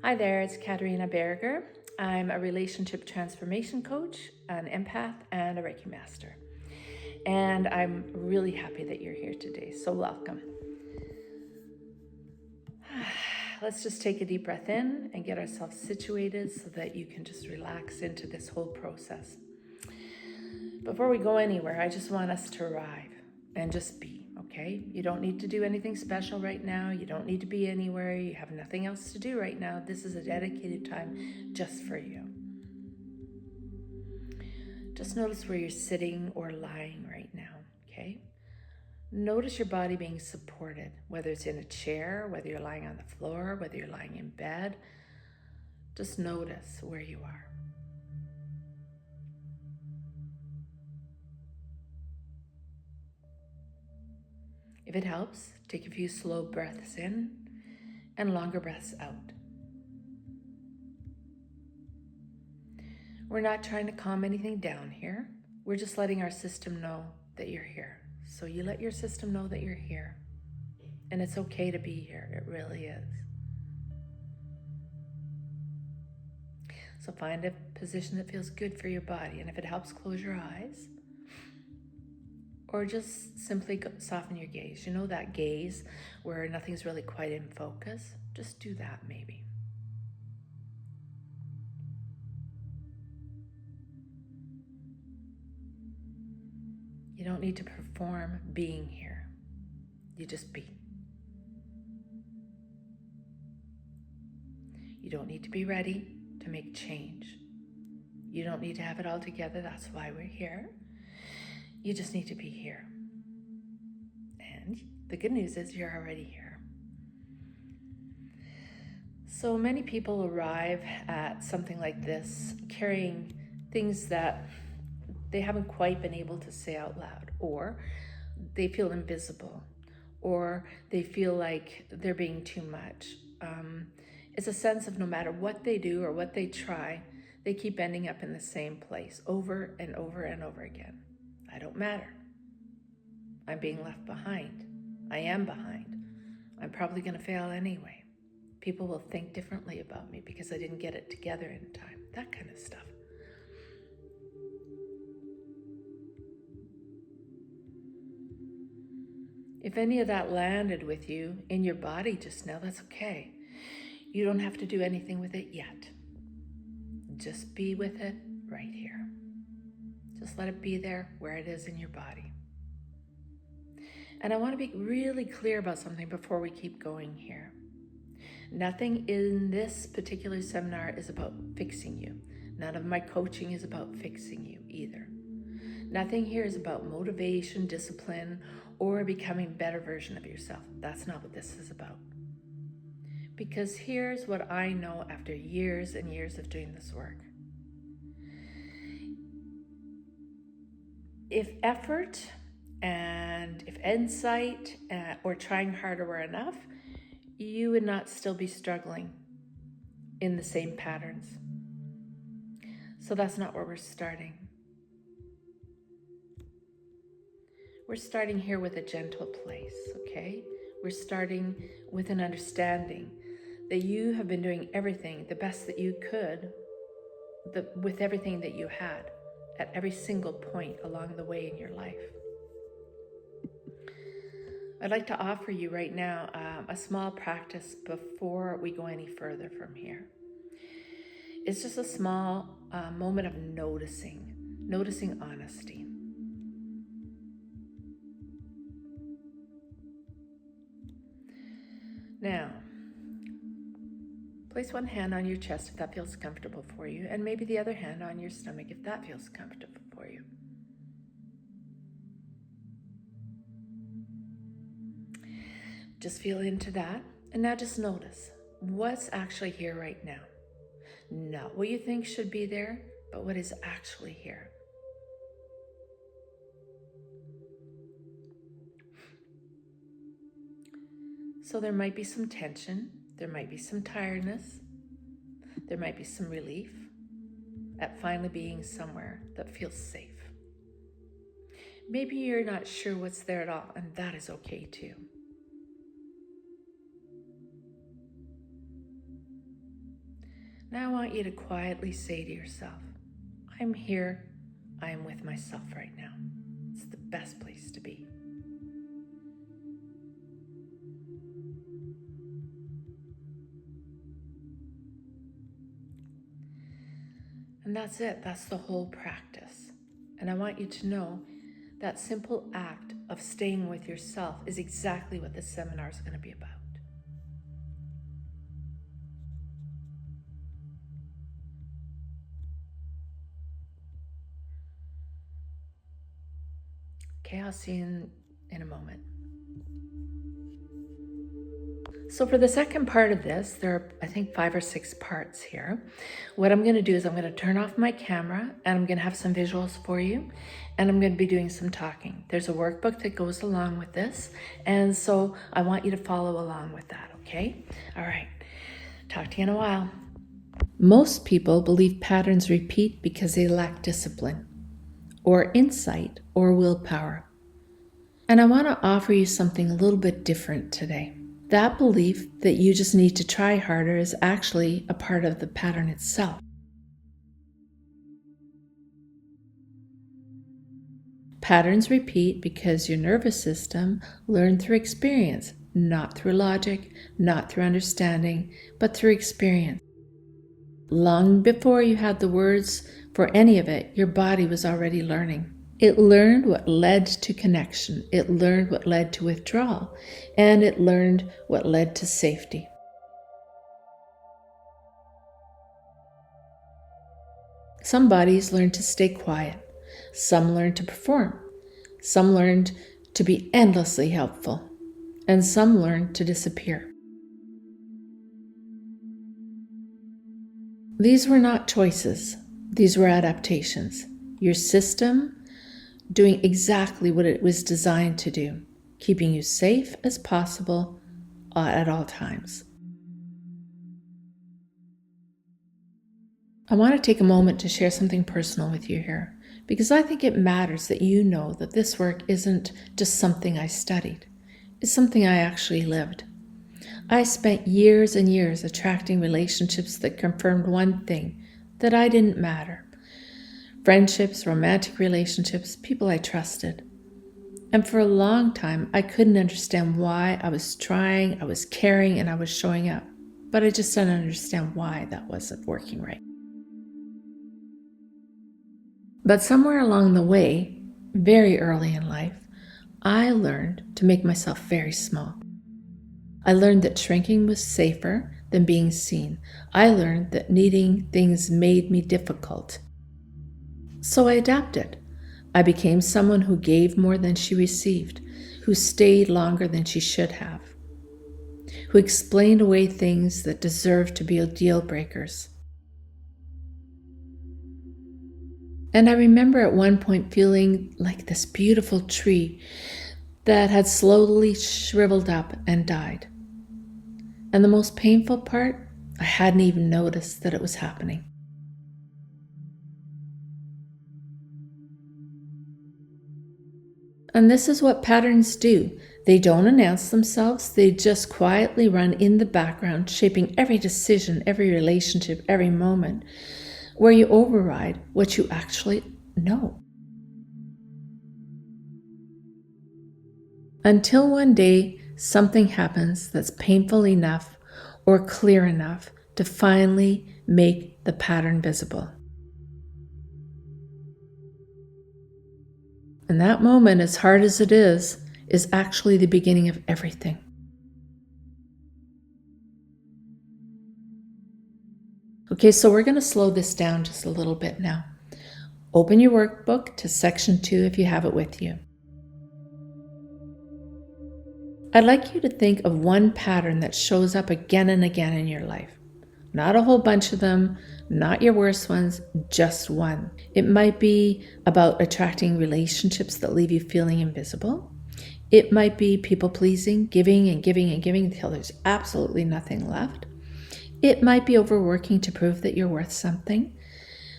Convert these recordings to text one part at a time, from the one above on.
Hi there, it's Caterina Barregar. I'm a relationship transformation coach, an empath, and a Reiki master. And I'm really happy that you're here today, so welcome. Let's just take a deep breath in and get ourselves situated so that you can just relax into this whole process. Before we go anywhere, I just want us to arrive and just be, okay? You don't need to do anything special right now. You don't need to be anywhere. You have nothing else to do right now. This is a dedicated time just for you. Just notice where you're sitting or lying right now, okay? Notice your body being supported, whether it's in a chair, whether you're lying on the floor, whether you're lying in bed. Just notice where you are. If it helps, take a few slow breaths in and longer breaths out. We're not trying to calm anything down here. We're just letting our system know that you're here. So you let your system know that you're here. And it's okay to be here. It really is. So find a position that feels good for your body. And if it helps, close your eyes. Or just simply soften your gaze. You know that gaze where nothing's really quite in focus? Just do that maybe. You don't need to perform being here. You just be. You don't need to be ready to make change. You don't need to have it all together. That's why we're here. You just need to be here. And the good news is you're already here. So many people arrive at something like this carrying things that they haven't quite been able to say out loud, or they feel invisible, or they feel like they're being too much. It's a sense of no matter what they do or what they try, they keep ending up in the same place over and over and over again. I don't matter. I'm being left behind. I am behind. I'm probably going to fail anyway. People will think differently about me because I didn't get it together in time. That kind of stuff. If any of that landed with you in your body just now, that's okay. You don't have to do anything with it yet. Just be with it right here. Just let it be there where it is in your body. And I want to be really clear about something before we keep going here. Nothing in this particular seminar is about fixing you. None of my coaching is about fixing you either. Nothing here is about motivation, discipline, or becoming a better version of yourself. That's not what this is about. Because here's what I know after years and years of doing this work. If effort and if insight or trying harder were enough, you would not still be struggling in the same patterns. So that's not where we're starting. We're starting here with a gentle place, okay? We're starting with an understanding that you have been doing everything the best that you could with everything that you had at every single point along the way in your life. I'd like to offer you right now a small practice before we go any further from here. It's just a small moment of noticing honesty. Now, place one hand on your chest if that feels comfortable for you, and maybe the other hand on your stomach if that feels comfortable for you. Just feel into that, and now just notice what's actually here right now. Not what you think should be there, but what is actually here. So there might be some tension, there might be some tiredness, there might be some relief at finally being somewhere that feels safe. Maybe you're not sure what's there at all, and that is okay too. Now I want you to quietly say to yourself, I'm here, I am with myself right now. It's the best place to be. And that's it, that's the whole practice. And I want you to know that simple act of staying with yourself is exactly what this seminar is going to be about. Okay, I'll see you in a moment. So for the second part of this, there are, I think, 5 or 6 parts here. What I'm going to do is I'm going to turn off my camera and I'm going to have some visuals for you, and I'm going to be doing some talking. There's a workbook that goes along with this, and so I want you to follow along with that, okay? All right, talk to you in a while. Most people believe patterns repeat because they lack discipline or insight or willpower. And I want to offer you something a little bit different today. That belief that you just need to try harder is actually a part of the pattern itself. Patterns repeat because your nervous system learned through experience, not through logic, not through understanding, but through experience. Long before you had the words for any of it, your body was already learning. It learned what led to connection, it learned what led to withdrawal, and it learned what led to safety. Some bodies learned to stay quiet, some learned to perform, some learned to be endlessly helpful, and some learned to disappear. These were not choices, these were adaptations. Your system doing exactly what it was designed to do, keeping you safe as possible at all times. I want to take a moment to share something personal with you here, because I think it matters that you know that this work isn't just something I studied. It's something I actually lived. I spent years and years attracting relationships that confirmed one thing, that I didn't matter. Friendships, romantic relationships, people I trusted. And for a long time, I couldn't understand why. I was trying, I was caring, and I was showing up. But I just didn't understand why that wasn't working right. But somewhere along the way, very early in life, I learned to make myself very small. I learned that shrinking was safer than being seen. I learned that needing things made me difficult. So I adapted. I became someone who gave more than she received, who stayed longer than she should have, who explained away things that deserved to be deal breakers. And I remember at one point feeling like this beautiful tree that had slowly shriveled up and died. And the most painful part, I hadn't even noticed that it was happening. And this is what patterns do. They don't announce themselves, they just quietly run in the background, shaping every decision, every relationship, every moment, where you override what you actually know. Until one day, something happens that's painful enough or clear enough to finally make the pattern visible. And that moment, as hard as it is actually the beginning of everything. Okay, so we're going to slow this down just a little bit now. Open your workbook to section 2 if you have it with you. I'd like you to think of one pattern that shows up again and again in your life. Not a whole bunch of them, not your worst ones, just one. It might be about attracting relationships that leave you feeling invisible. It might be people-pleasing, giving and giving and giving until there's absolutely nothing left. It might be overworking to prove that you're worth something.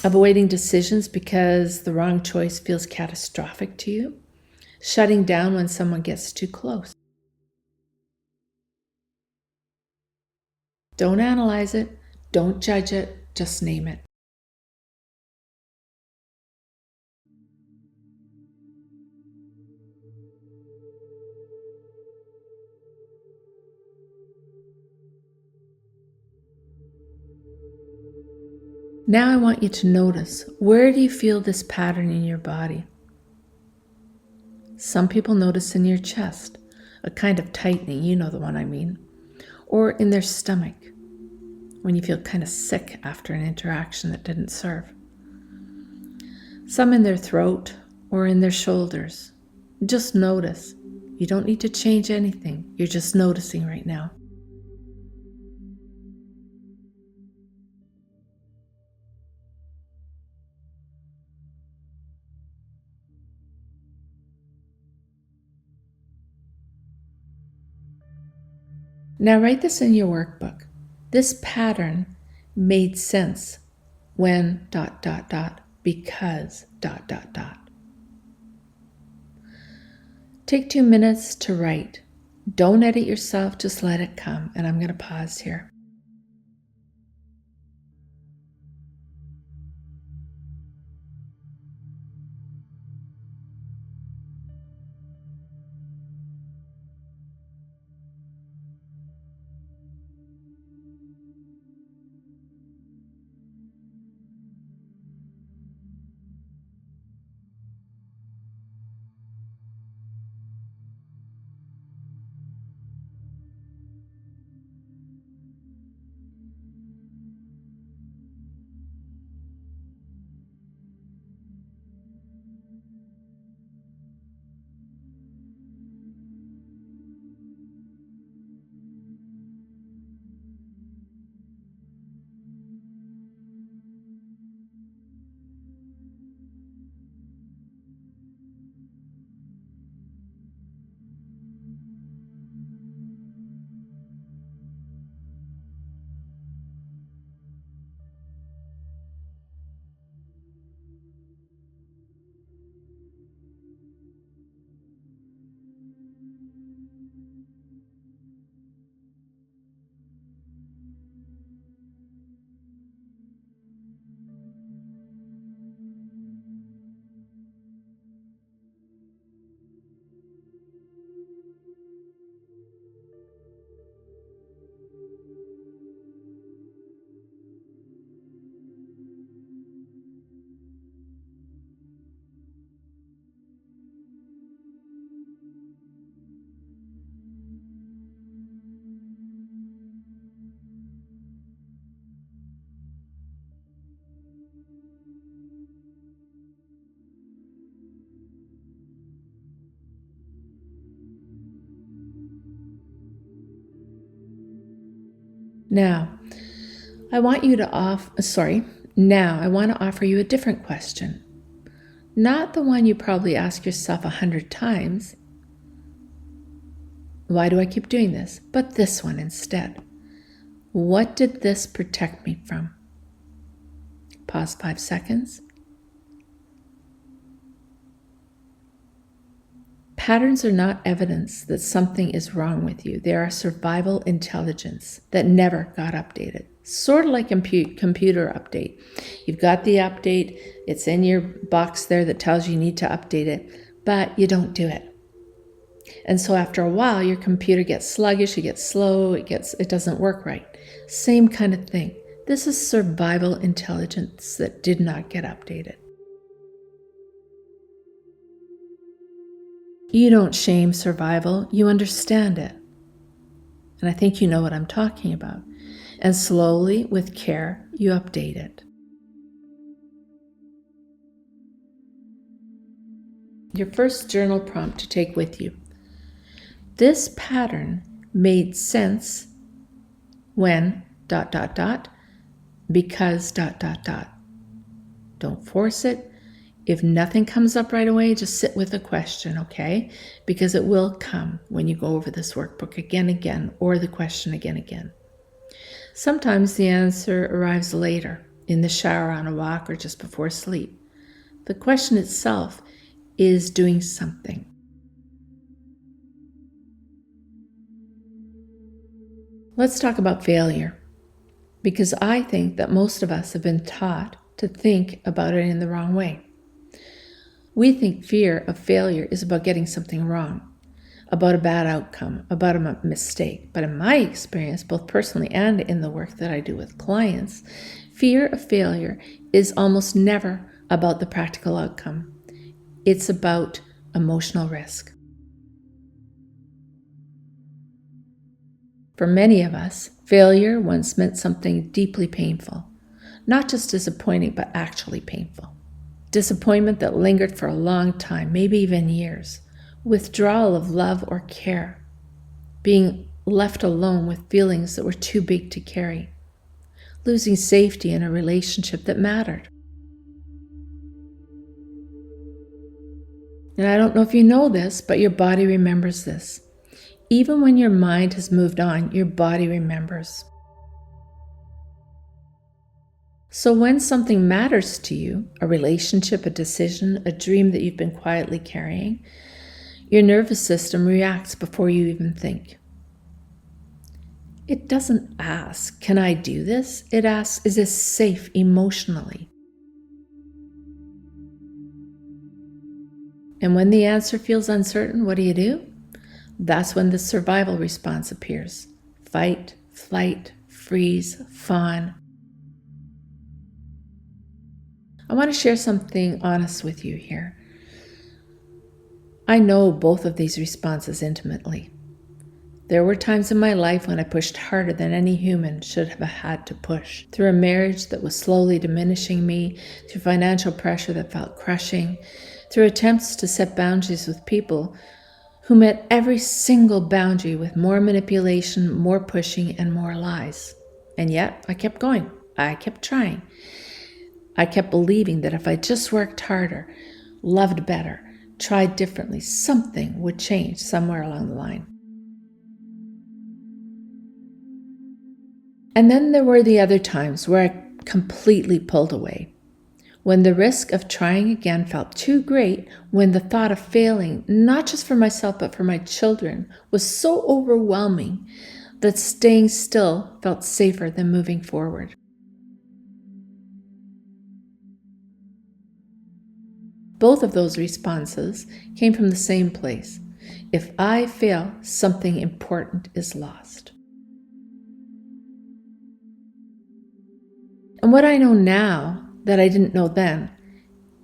Avoiding decisions because the wrong choice feels catastrophic to you. Shutting down when someone gets too close. Don't analyze it. Don't judge it. Just name it. Now I want you to notice, where do you feel this pattern in your body? Some people notice in your chest, a kind of tightening, you know the one I mean, or in their stomach, when you feel kind of sick after an interaction that didn't serve. Some in their throat or in their shoulders. Just notice. You don't need to change anything. You're just noticing right now. Now write this in your workbook. This pattern made sense when ... because ... Take 2 minutes to write. Don't edit yourself, just let it come. And I'm going to pause here. Now, I want to offer you a different question. Not the one you probably ask yourself 100 times. Why do I keep doing this? But this one instead. What did this protect me from? Pause 5 seconds. Patterns are not evidence that something is wrong with you. They are survival intelligence that never got updated. Sort of like a computer update. You've got the update. It's in your box there that tells you need to update it, but you don't do it. And so after a while, your computer gets sluggish, it gets slow, it doesn't work right. Same kind of thing. This is survival intelligence that did not get updated. You don't shame survival, you understand it. And I think you know what I'm talking about. And slowly, with care, you update it. Your first journal prompt to take with you. This pattern made sense when ... because ... Don't force it. If nothing comes up right away, just sit with the question, okay? Because it will come when you go over this workbook again, or the question again. Sometimes the answer arrives later, in the shower, on a walk, or just before sleep. The question itself is doing something. Let's talk about failure. because I think that most of us have been taught to think about it in the wrong way. We think fear of failure is about getting something wrong, about a bad outcome, about a mistake. But in my experience, both personally and in the work that I do with clients, fear of failure is almost never about the practical outcome. It's about emotional risk. For many of us, failure once meant something deeply painful, not just disappointing, but actually painful. Disappointment that lingered for a long time, maybe even years. Withdrawal of love or care. Being left alone with feelings that were too big to carry. Losing safety in a relationship that mattered. And I don't know if you know this, but your body remembers this. Even when your mind has moved on, your body remembers. So when something matters to you, a relationship, a decision, a dream that you've been quietly carrying, your nervous system reacts before you even think. It doesn't ask, can I do this? It asks, is this safe emotionally? And when the answer feels uncertain, what do? That's when the survival response appears. Fight, flight, freeze, fawn. I want to share something honest with you here. I know both of these responses intimately. There were times in my life when I pushed harder than any human should have had to push. Through a marriage that was slowly diminishing me, through financial pressure that felt crushing, through attempts to set boundaries with people who met every single boundary with more manipulation, more pushing, and more lies. And yet, I kept going. I kept trying. I kept believing that if I just worked harder, loved better, tried differently, something would change somewhere along the line. And then there were the other times where I completely pulled away. When the risk of trying again felt too great, when the thought of failing, not just for myself but for my children, was so overwhelming that staying still felt safer than moving forward. Both of those responses came from the same place. If I fail, something important is lost. And what I know now that I didn't know then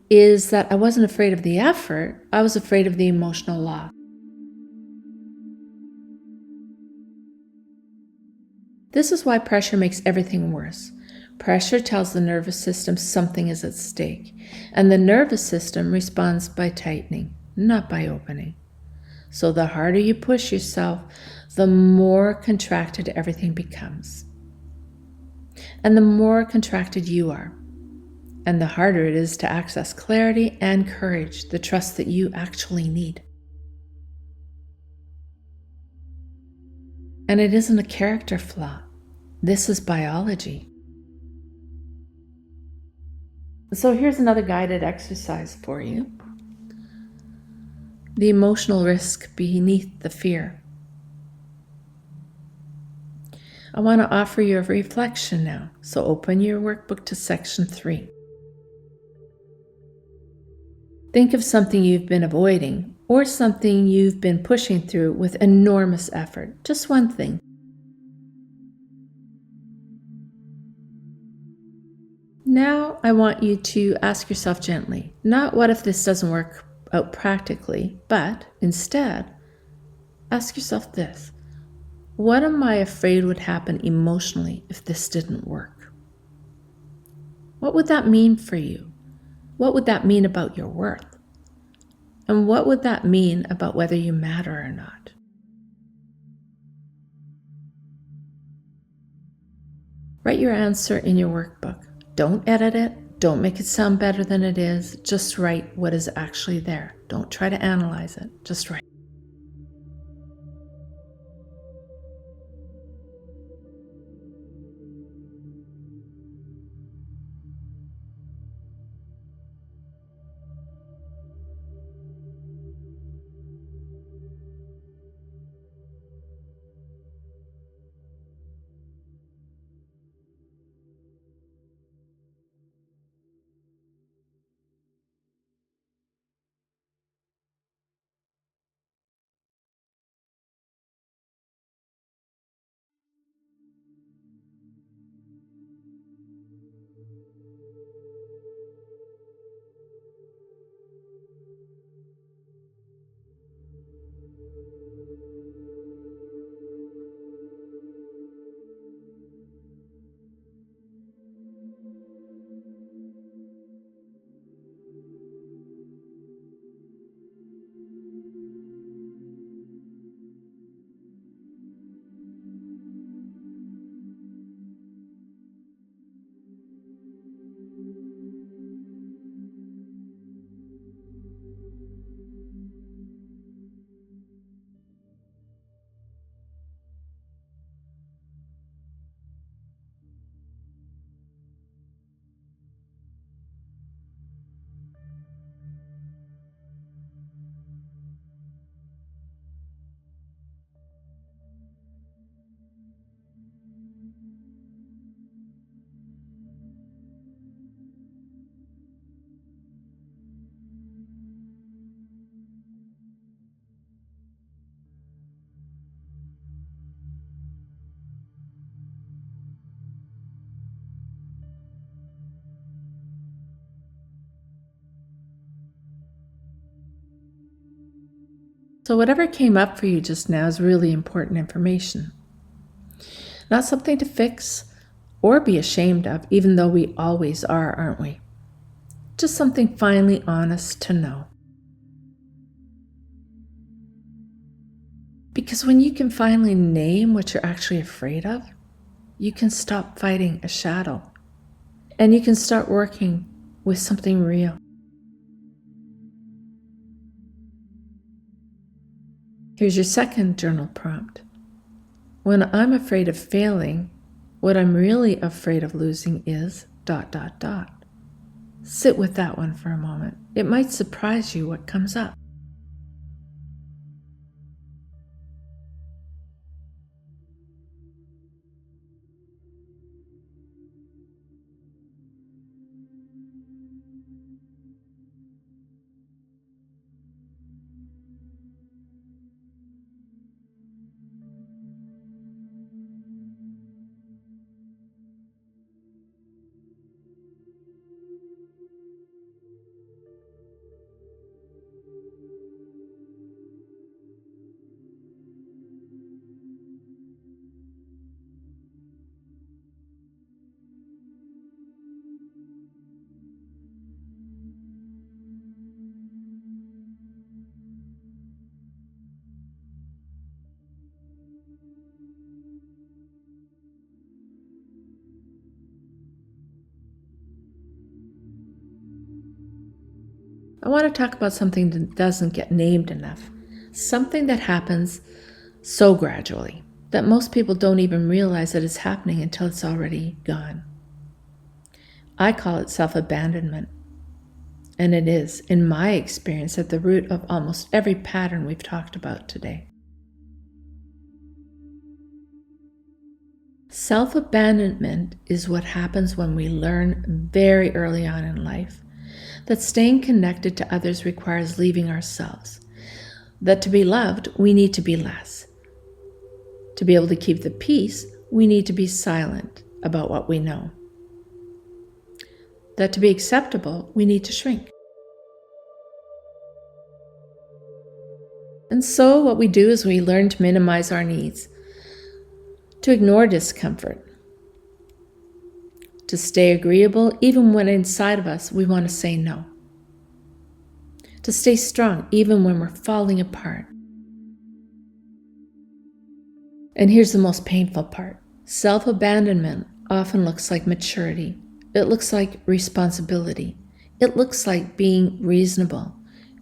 is that I wasn't afraid of the effort, I was afraid of the emotional loss. This is why pressure makes everything worse. Pressure tells the nervous system something is at stake, and the nervous system responds by tightening, not by opening. So the harder you push yourself, the more contracted everything becomes. And the more contracted you are, and the harder it is to access clarity and courage, the trust that you actually need. And it isn't a character flaw. This is biology. So here's another guided exercise for you. The emotional risk beneath the fear. I want to offer you a reflection now. So open your workbook to section 3. Think of something you've been avoiding or something you've been pushing through with enormous effort. Just one thing. Now I want you to ask yourself gently, not what if this doesn't work out practically, but instead ask yourself this. What am I afraid would happen emotionally if this didn't work? What would that mean for you? What would that mean about your worth? And what would that mean about whether you matter or not? Write your answer in your workbook. Don't edit it. Don't make it sound better than it is. Just write what is actually there. Don't try to analyze it. Just write. So, whatever came up for you just now is really important information. Not something to fix or be ashamed of, even though we always are, aren't we? Just something finally honest to know. Because when you can finally name what you're actually afraid of, you can stop fighting a shadow and you can start working with something real. Here's your second journal prompt. When I'm afraid of failing, what I'm really afraid of losing is ... Sit with that one for a moment. It might surprise you what comes up. I want to talk about something that doesn't get named enough. Something that happens so gradually that most people don't even realize that it's happening until it's already gone. I call it self-abandonment. And it is, in my experience, at the root of almost every pattern we've talked about today. Self-abandonment is what happens when we learn very early on in life that staying connected to others requires leaving ourselves. That to be loved, we need to be less. To be able to keep the peace, we need to be silent about what we know. That to be acceptable, we need to shrink. And so what we do is we learn to minimize our needs, to ignore discomfort, to stay agreeable even when inside of us we want to say no, to stay strong even when we're falling apart. And here's the most painful part. Self-abandonment often looks like maturity. It looks like responsibility. It looks like being reasonable,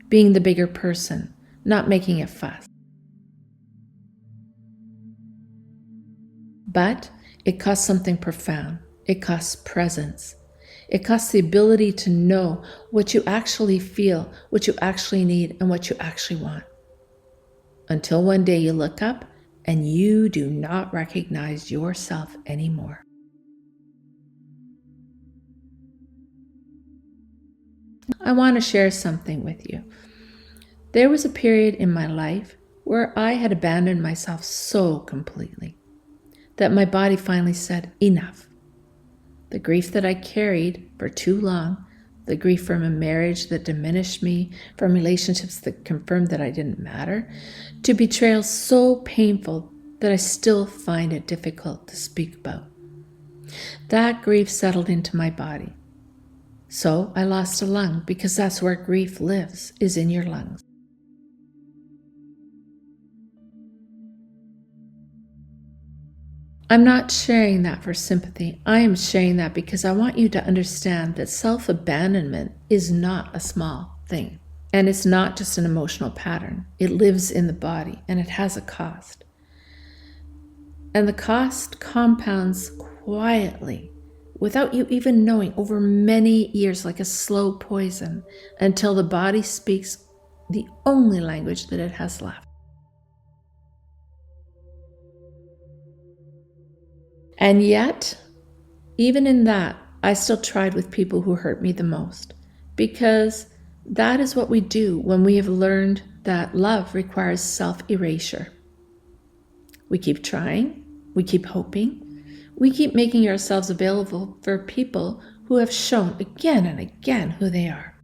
being the bigger person, not making a fuss. But it costs something profound. It costs presence. It costs the ability to know what you actually feel, what you actually need, and what you actually want. Until one day you look up and you do not recognize yourself anymore. I want to share something with you. There was a period in my life where I had abandoned myself so completely that my body finally said, enough. The grief that I carried for too long, the grief from a marriage that diminished me, from relationships that confirmed that I didn't matter, to betrayal so painful that I still find it difficult to speak about. That grief settled into my body. So I lost a lung because that's where grief lives, is in your lungs. I'm not sharing that for sympathy. I am sharing that because I want you to understand that self-abandonment is not a small thing. And it's not just an emotional pattern. It lives in the body and it has a cost. And the cost compounds quietly, without you even knowing, over many years, like a slow poison, until the body speaks the only language that it has left. And yet, even in that, I still tried with people who hurt me the most, because that is what we do when we have learned that love requires self-erasure. We keep trying, we keep hoping, we keep making ourselves available for people who have shown again and again who they are.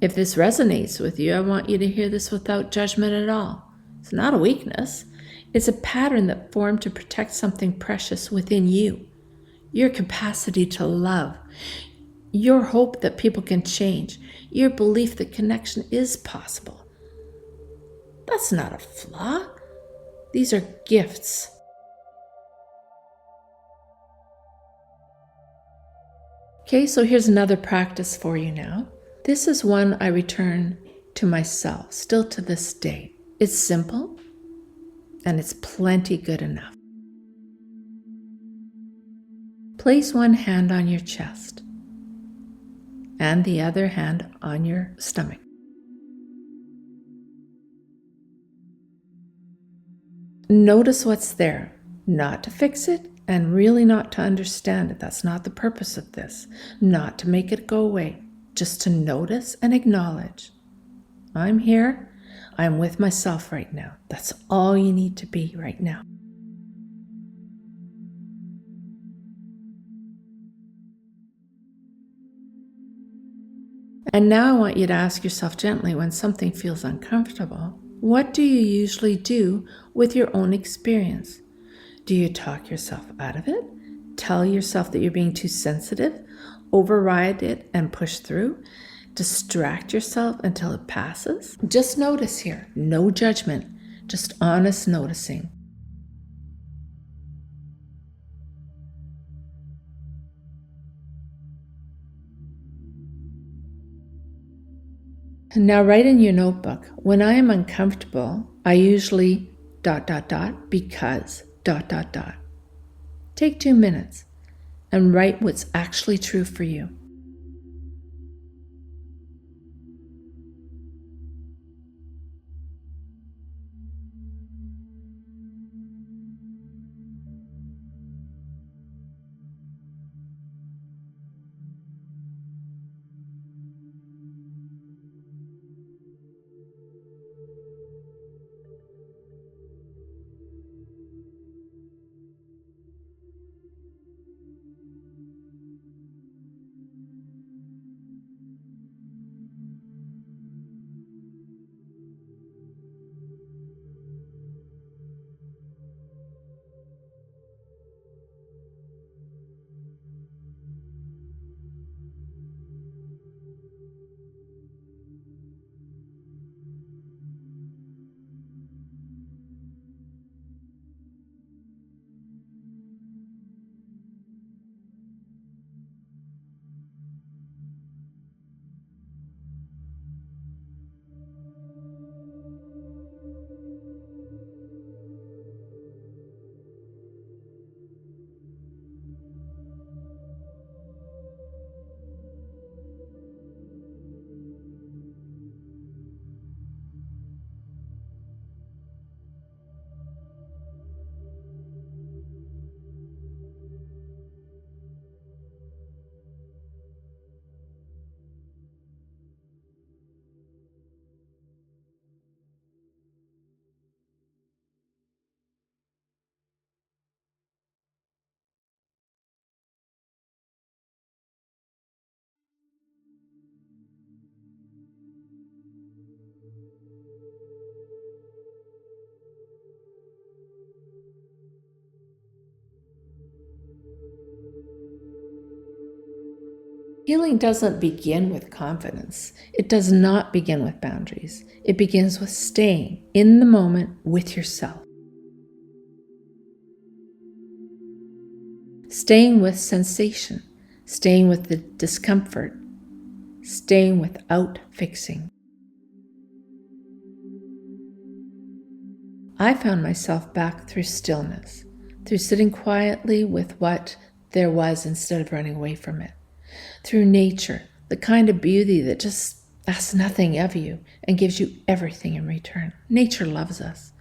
If this resonates with you, I want you to hear this without judgment at all. It's not a weakness. It's a pattern that formed to protect something precious within you. Your capacity to love, your hope that people can change, your belief that connection is possible. That's not a flaw. These are gifts. Okay, so here's another practice for you now. This is one I return to myself, still to this day. It's simple, and it's plenty good enough. Place one hand on your chest and the other hand on your stomach. Notice what's there, not to fix it and really not to understand it. That's not the purpose of this. Not to make it go away, just to notice and acknowledge. I'm here. I'm with myself right now. That's all you need to be right now. And now I want you to ask yourself gently, when something feels uncomfortable, what do you usually do with your own experience? Do you talk yourself out of it? Tell yourself that you're being too sensitive? Override it and push through? Distract yourself until it passes? Just notice here, no judgment, just honest noticing. And now write in your notebook, when I am uncomfortable, I usually ... because ... Take 2 minutes and write what's actually true for you. Healing doesn't begin with confidence. It does not begin with boundaries. It begins with staying in the moment with yourself. Staying with sensation, staying with the discomfort, staying without fixing. I found myself back through stillness, through sitting quietly with what there was instead of running away from it, through nature, the kind of beauty that just asks nothing of you and gives you everything in return. Nature loves us.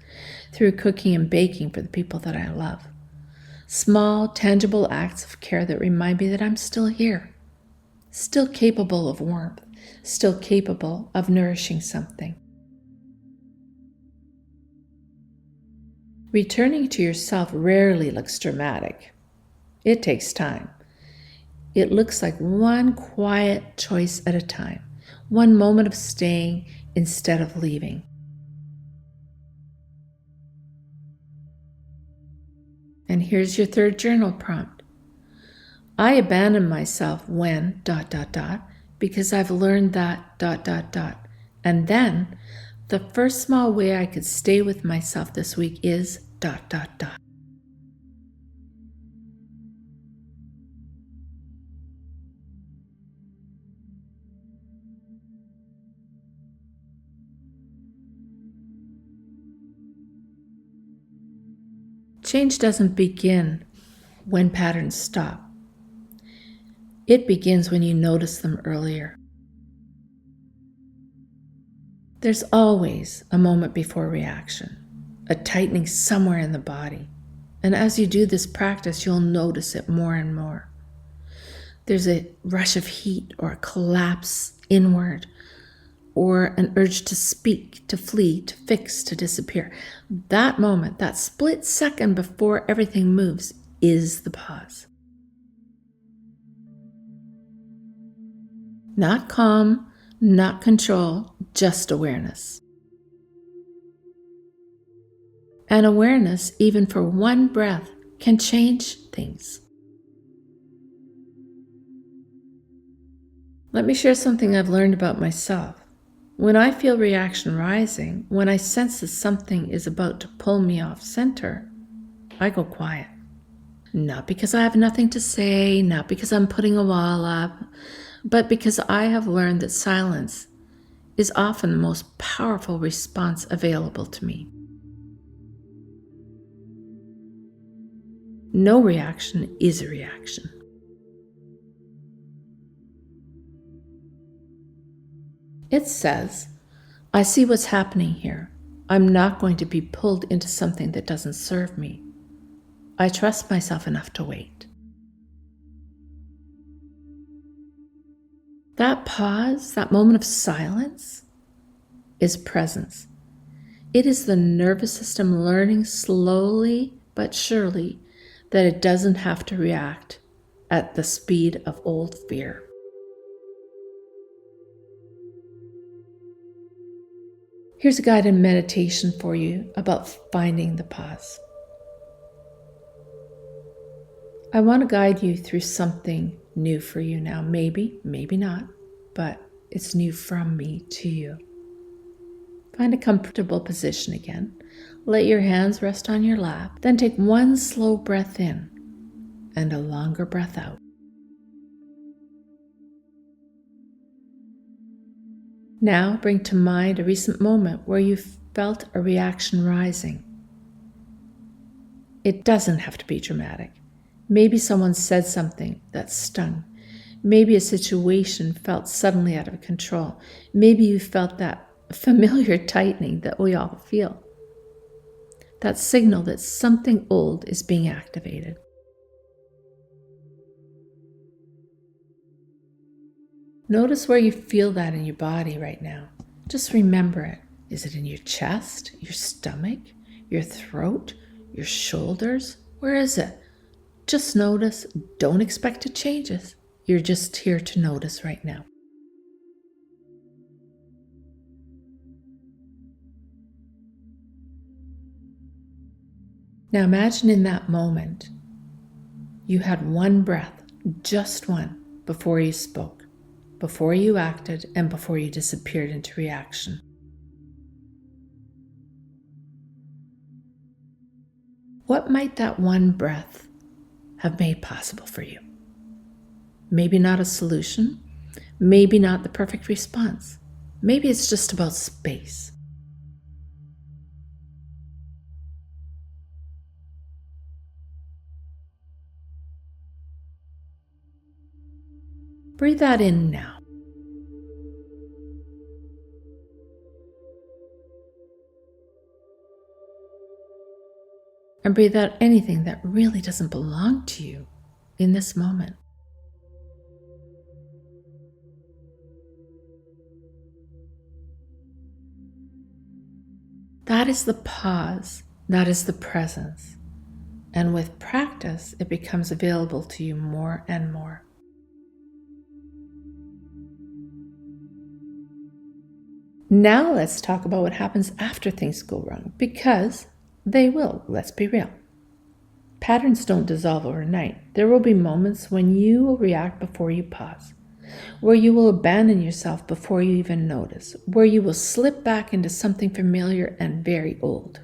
through cooking and baking for the people that I love. Small, tangible acts of care that remind me that I'm still here, still capable of warmth, still capable of nourishing something. Returning to yourself rarely looks dramatic. It takes time. It looks like one quiet choice at a time, one moment of staying instead of leaving. And here's your third journal prompt. I abandon myself when ... because I've learned that ... And then the first small way I could stay with myself this week is ... Change doesn't begin when patterns stop. It begins when you notice them earlier. There's always a moment before reaction, a tightening somewhere in the body. And as you do this practice, you'll notice it more and more. There's a rush of heat or a collapse inward, or an urge to speak, to flee, to fix, to disappear. That moment, that split second before everything moves, is the pause. Not calm, not control, just awareness. And awareness, even for one breath, can change things. Let me share something I've learned about myself. When I feel reaction rising, when I sense that something is about to pull me off center, I go quiet. Not because I have nothing to say, not because I'm putting a wall up, but because I have learned that silence is often the most powerful response available to me. No reaction is a reaction. It says, I see what's happening here. I'm not going to be pulled into something that doesn't serve me. I trust myself enough to wait. That pause, that moment of silence, is presence. It is the nervous system learning slowly but surely that it doesn't have to react at the speed of old fear. Here's a guided meditation for you about finding the pause. I want to guide you through something new for you now. Maybe, maybe not, but it's new from me to you. Find a comfortable position again. Let your hands rest on your lap. Then take one slow breath in and a longer breath out. Now bring to mind a recent moment where you felt a reaction rising. It doesn't have to be dramatic. Maybe someone said something that stung. Maybe a situation felt suddenly out of control. Maybe you felt that familiar tightening that we all feel. That signal that something old is being activated. Notice where you feel that in your body right now. Just remember it. Is it in your chest, your stomach, your throat, your shoulders? Where is it? Just notice. Don't expect it changes. You're just here to notice right now. Now imagine in that moment, you had one breath, just one, before you spoke, before you acted, and before you disappeared into reaction. What might that one breath have made possible for you? Maybe not a solution, maybe not the perfect response. Maybe it's just about space. Breathe that in now. and breathe out anything that really doesn't belong to you in this moment. That is the pause. That is the presence. And with practice, it becomes available to you more and more. Now let's talk about what happens after things go wrong, because they will, let's be real. Patterns don't dissolve overnight. There will be moments when you will react before you pause, where you will abandon yourself before you even notice, where you will slip back into something familiar and very old.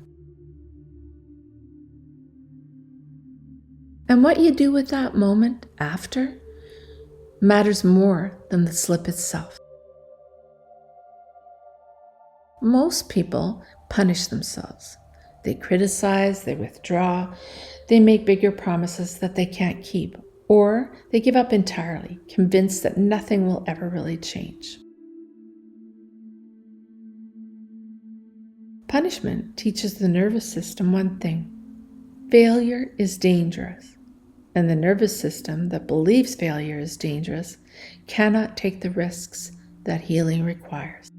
And what you do with that moment after matters more than the slip itself. Most people punish themselves. They criticize, they withdraw, they make bigger promises that they can't keep, or they give up entirely, convinced that nothing will ever really change. Punishment teaches the nervous system one thing: failure is dangerous, and the nervous system that believes failure is dangerous cannot take the risks that healing requires.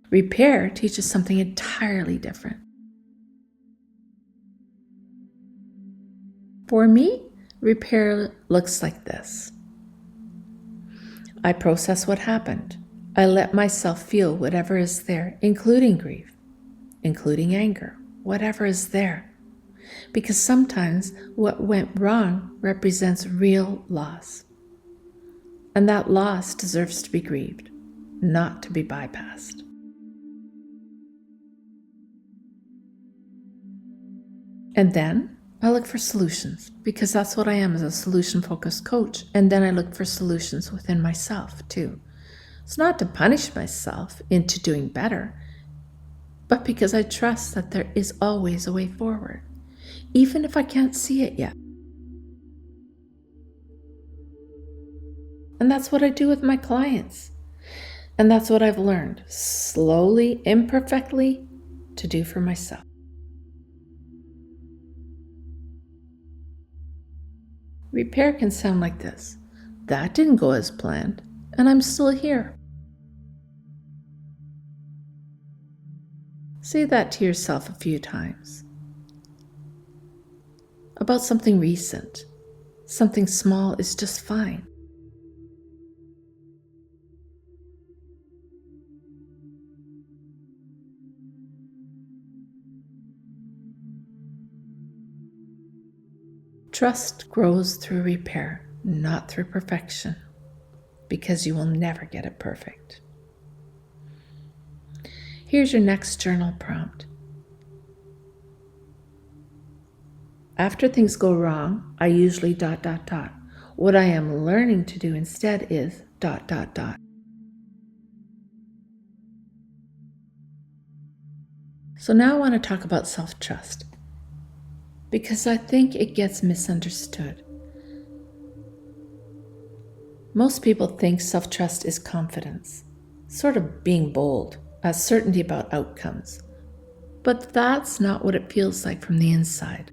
Repair teaches something entirely different. For me, repair looks like this. I process what happened. I let myself feel whatever is there, including grief, including anger, whatever is there. Because sometimes what went wrong represents real loss. And that loss deserves to be grieved, not to be bypassed. And then I look for solutions, because that's what I am as a solution-focused coach. And then I look for solutions within myself too. It's not to punish myself into doing better, but because I trust that there is always a way forward, even if I can't see it yet. And that's what I do with my clients. And that's what I've learned, slowly, imperfectly, to do for myself. Repair can sound like this: that didn't go as planned, and I'm still here. Say that to yourself a few times. About something recent. Something small is just fine. Trust grows through repair, not through perfection, because you will never get it perfect. Here's your next journal prompt. After things go wrong, I usually ... What I am learning to do instead is ... So now I want to talk about self-trust, because I think it gets misunderstood. Most people think self-trust is confidence, sort of being bold, a certainty about outcomes. But that's not what it feels like from the inside.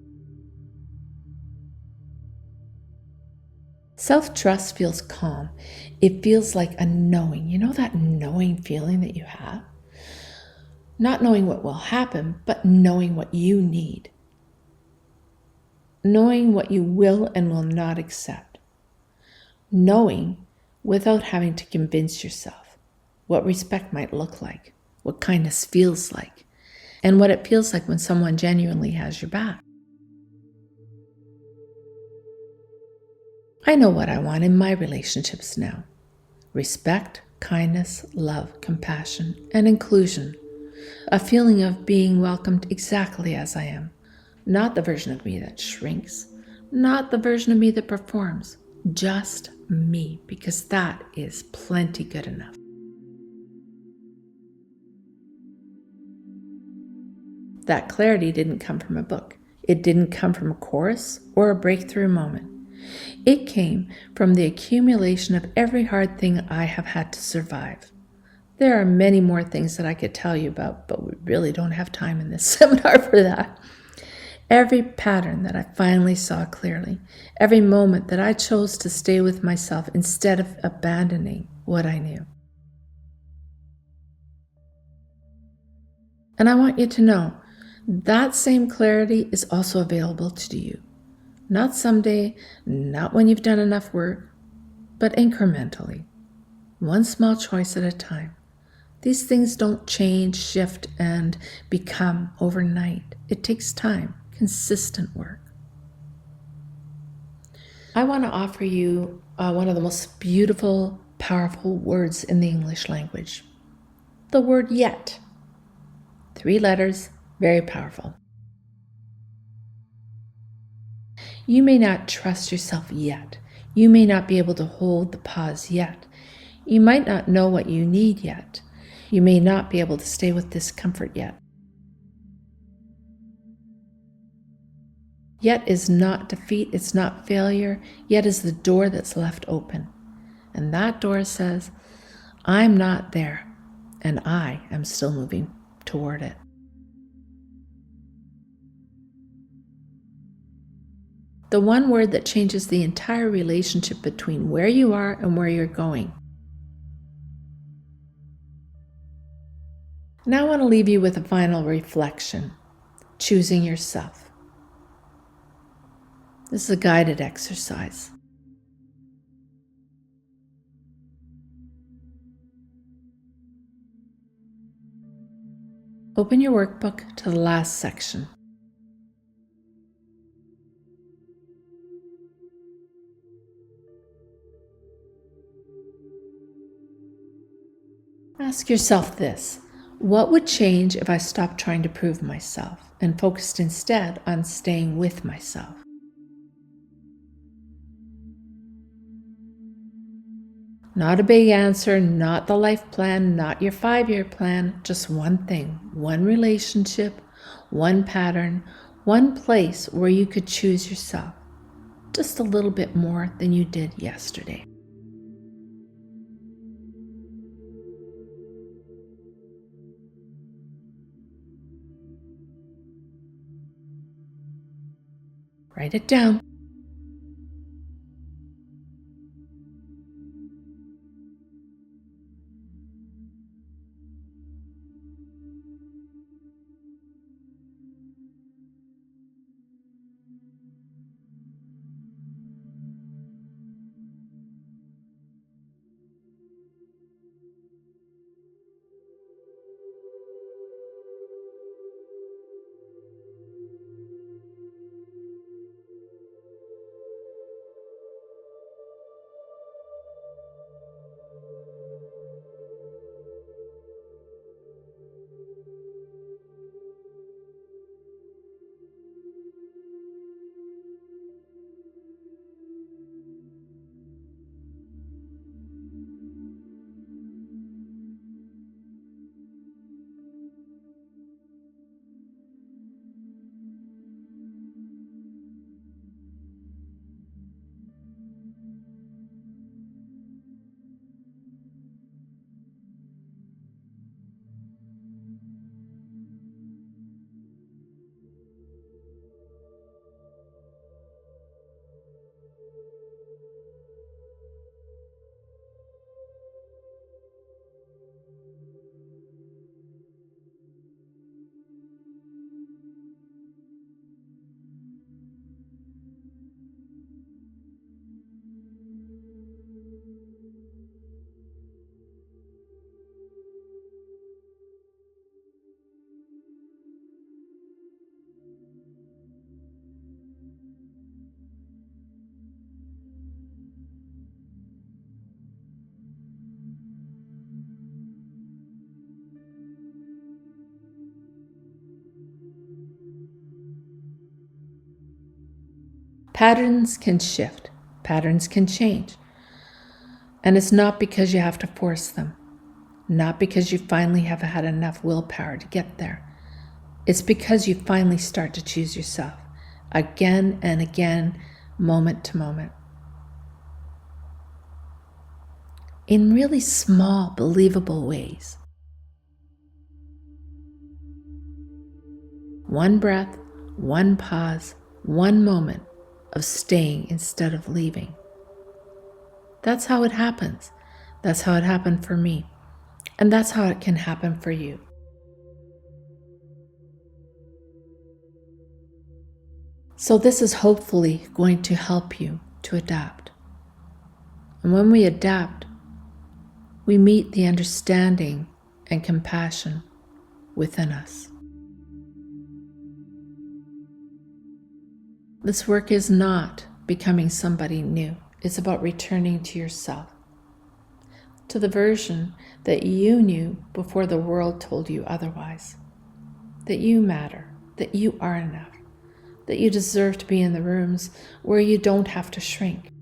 Self-trust feels calm. It feels like a knowing. You know that knowing feeling that you have? Not knowing what will happen, but knowing what you need. Knowing what you will and will not accept. Knowing without having to convince yourself what respect might look like, what kindness feels like, and what it feels like when someone genuinely has your back. I know what I want in my relationships now: respect, kindness, love, compassion, and inclusion. A feeling of being welcomed exactly as I am. Not the version of me that shrinks, not the version of me that performs, just me, because that is plenty good enough. That clarity didn't come from a book. It didn't come from a course or a breakthrough moment. It came from the accumulation of every hard thing I have had to survive. There are many more things that I could tell you about, but we really don't have time in this seminar for that. Every pattern that I finally saw clearly, every moment that I chose to stay with myself instead of abandoning what I knew. And I want you to know that same clarity is also available to you. Not someday, not when you've done enough work, but incrementally, one small choice at a time. These things don't change, shift, and become overnight. It takes time, consistent work. I want to offer you one of the most beautiful, powerful words in the English language. The word yet. 3 letters, very powerful. You may not trust yourself yet. You may not be able to hold the pause yet. You might not know what you need yet. You may not be able to stay with discomfort yet. Yet is not defeat, it's not failure. Yet is the door that's left open. And that door says, I'm not there, and I am still moving toward it. The one word that changes the entire relationship between where you are and where you're going. Now I want to leave you with a final reflection, choosing yourself. This is a guided exercise. Open your workbook to the last section. Ask yourself this: what would change if I stopped trying to prove myself and focused instead on staying with myself? Not a big answer, not the life plan, not your 5-year plan, just one thing, one relationship, one pattern, one place where you could choose yourself just a little bit more than you did yesterday. Write it down. Patterns can shift, patterns can change. And it's not because you have to force them, not because you finally have had enough willpower to get there. It's because you finally start to choose yourself again and again, moment to moment. in really small, believable ways. One breath, one pause, one moment of staying instead of leaving. That's how it happens. That's how it happened for me. And that's how it can happen for you. So this is hopefully going to help you to adapt. And when we adapt, we meet the understanding and compassion within us. This work is not becoming somebody new. It's about returning to yourself, to the version that you knew before the world told you otherwise, that you matter, that you are enough, that you deserve to be in the rooms where you don't have to shrink.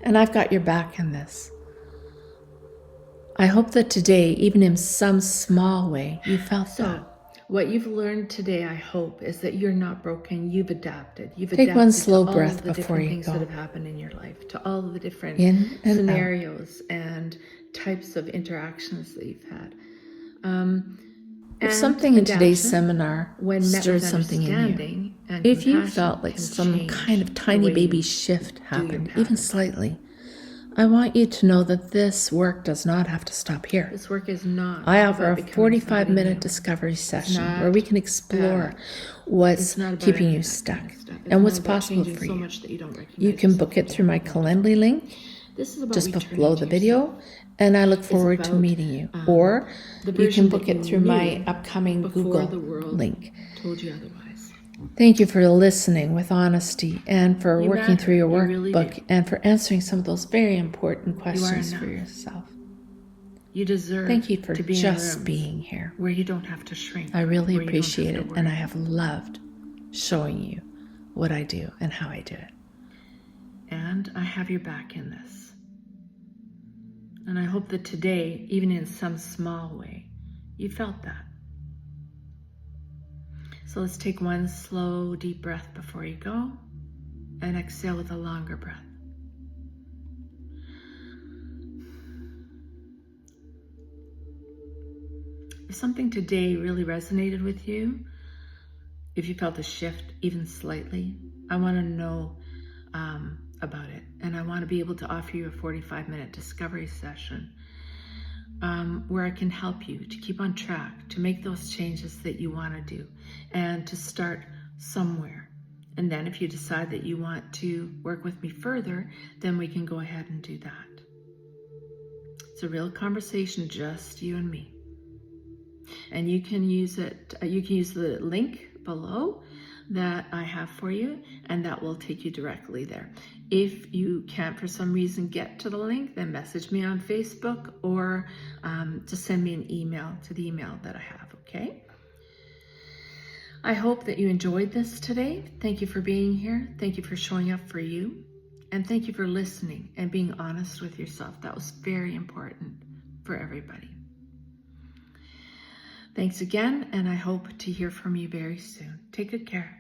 And I've got your back in this. I hope that today, even in some small way, you felt that. What you've learned today, I hope, is that you're not broken. You've adapted. You've adapted one slow to breath all the before different things that have happened in your life, to all of the different scenarios and types of interactions that you've had. If something in today's seminar stirred something in you, if you felt like some kind of tiny baby shift happened, even slightly, I want you to know that this work does not have to stop here. This work is not. I offer a 45-minute discovery session where we can explore what's keeping you stuck and what's possible for you. You can book it through my Calendly link just below the video, and I look forward to meeting you. Or you can book it through my upcoming Google link. Told you otherwise. Thank you for listening with honesty and for working through your workbook and for answering some of those very important questions for yourself. You deserve Thank you for just being here. Where you don't have to shrink. I really appreciate it, and I have loved showing you what I do and how I do it. And I have your back in this. And I hope that today, even in some small way, you felt that. So let's take one slow, deep breath before you go, and exhale with a longer breath. If something today really resonated with you, if you felt a shift even slightly, I want to know about it. And I want to be able to offer you a 45-minute discovery session where I can help you to keep on track, to make those changes that you want to do, and to start somewhere. And then if you decide that you want to work with me further, then we can go ahead and do that. It's a real conversation, just you and me. And you can use it, you can use the link below that I have for you, and that will take you directly there. If you can't for some reason get to the link, then message me on Facebook or just send me an email to the email that I have, okay? I hope that you enjoyed this today. Thank you for being here. Thank you for showing up for you. And thank you for listening and being honest with yourself. That was very important for everybody. Thanks again, and I hope to hear from you very soon. Take good care.